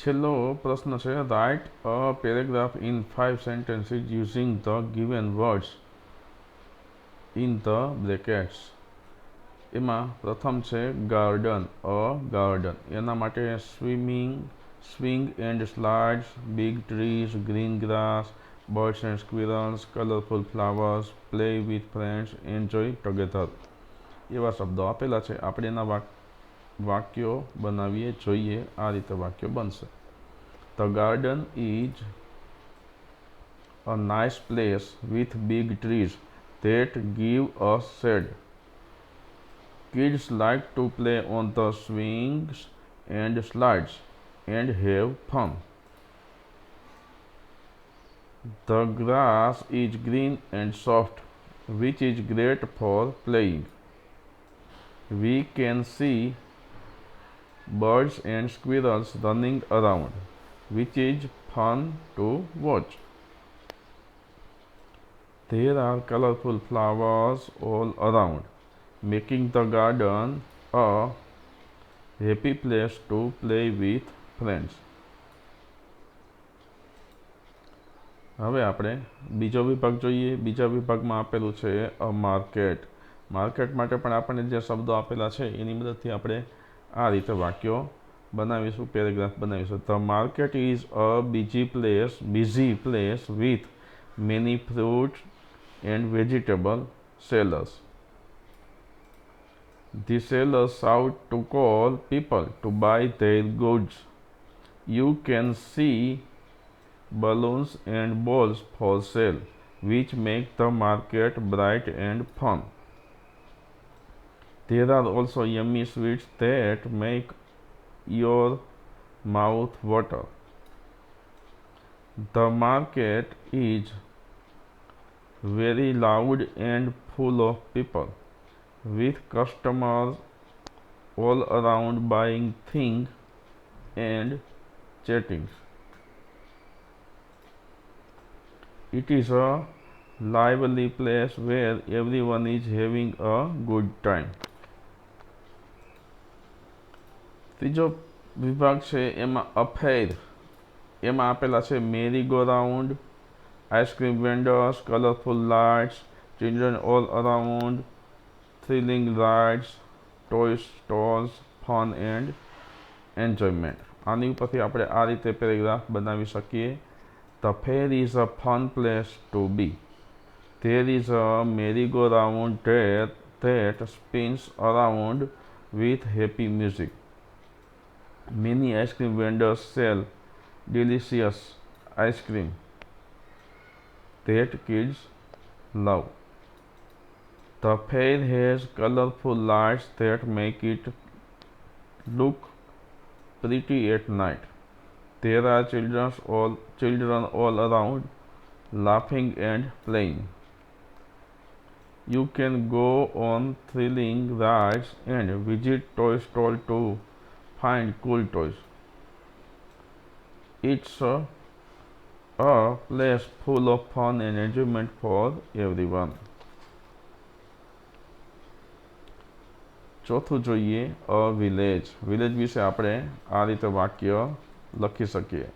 છેલ્લો પ્રશ્ન છે, write a paragraph in 5 sentences using the given words in the brackets. એમાં પ્રથમ છે ગાર્ડન. ગાર્ડન એના માટે swing and slides, big trees, green grass, birds and સ્ક્વિરલ્સ, colourful flowers, play with friends, enjoy together. એવા શબ્દો આપેલા છે. આપણે એના વાક્યો બનાવીએ જોઈએ. આ રીતે વાક્યો બનશે. The garden is a nice place with big trees that give us shade. Kids like to play on the swings and slides and have fun. The grass is green and soft, which is great for playing. We can see birds and squirrels running around, which is fun to watch. There are colorful flowers all around, making the garden a happy place to play with friends. હવે આપણે બીજો વિભાગ જોઈએ. બીજા વિભાગમાં આપેલું છે અ market. Market માટે પણ આપણને જે શબ્દો આપેલા છે એની મદદથી આપણે આ રીતે વાક્યો બનાવીશું, પેરેગ્રાફ બનાવીશું. The market is a busy place with many fruits and vegetable sellers. The sellers shout to call people to buy their goods. You can see balloons and balls for sale, which make the market bright and fun. There are also yummy sweets that make your mouth water. The market is very loud and full of people, with customers all around buying things and chatting. It is a lively place where everyone is having a good time. ત્રીજો વિભાગ છે એમાં affair. એમાં આપેલા છે merry go round, ice cream vendors, colorful lights, children all around, thrilling rides, toy stores, fun and enjoyment. આની ઉપરથી આપણે આ રીતે પેરેગ્રાફ બનાવી શકીએ. The fair is a fun place to be. There is a merry-go-round that spins around with happy music. Many ice cream vendors sell delicious ice cream that kids love. The fair has colorful lights that make it look pretty at night. There are children all around, laughing and playing. You can go on thrilling rides and visit toy store to find cool toys. It's a place full of fun and enjoyment for everyone. ચોથું જોઈએ a village. Village વિશે આપણે આ રીતે વાક્ય લખી શકીએ.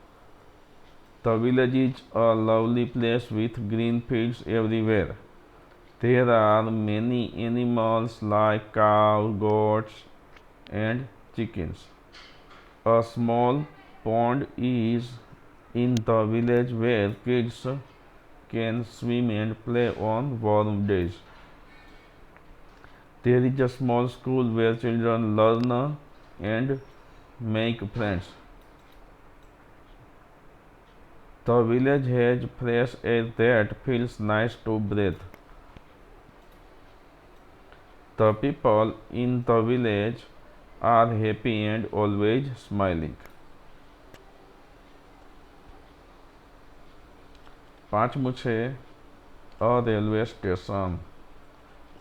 The village is a lovely place with green fields everywhere. There are many animals like cows, goats, and chickens. A small pond is in the village where kids can swim and play on warm days. There is a small school where children learn and make friends. The village has fresh air that feels nice to breathe. The people in the village are happy and always smiling. પાંચમું છે અ railway station.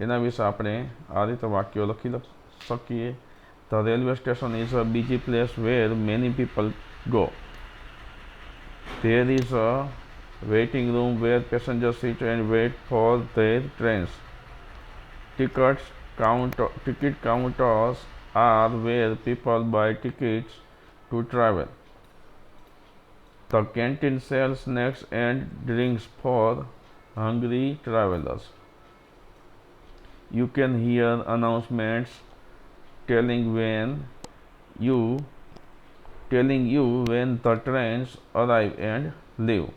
એના વિશે આપણે આ રીતે વાક્યો લખી શકીએ. The railway station is a busy place where many people go. There is a waiting room where passengers sit and wait for their trains. Ticket counters are where people buy tickets to travel. The canteen sells snacks and drinks for hungry travelers. You can hear announcements telling you telling you when the trains arrive and leave.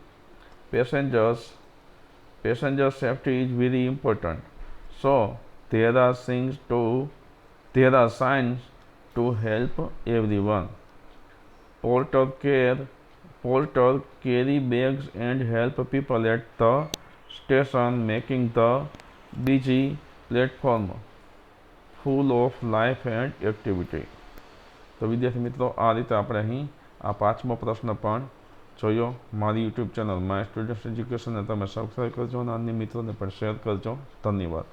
Passengers Passenger safety is very important. So there are signs to help everyone. Porter care Porter carry bags and help people at the station, making the busy platform full of life and activity. તો વિદ્યાર્થી મિત્રો, આ રીતે આપણે અહીં આ 5મો પ્રશ્ન પણ જોયો. મારી યુટ્યુબ ચેનલ માય સ્ટુડન્ટ્સ એજ્યુકેશનને તમે સબસ્ક્રાઈબ કરજો અને અન્ય મિત્રોને પણ શેર કરજો. ધન્યવાદ.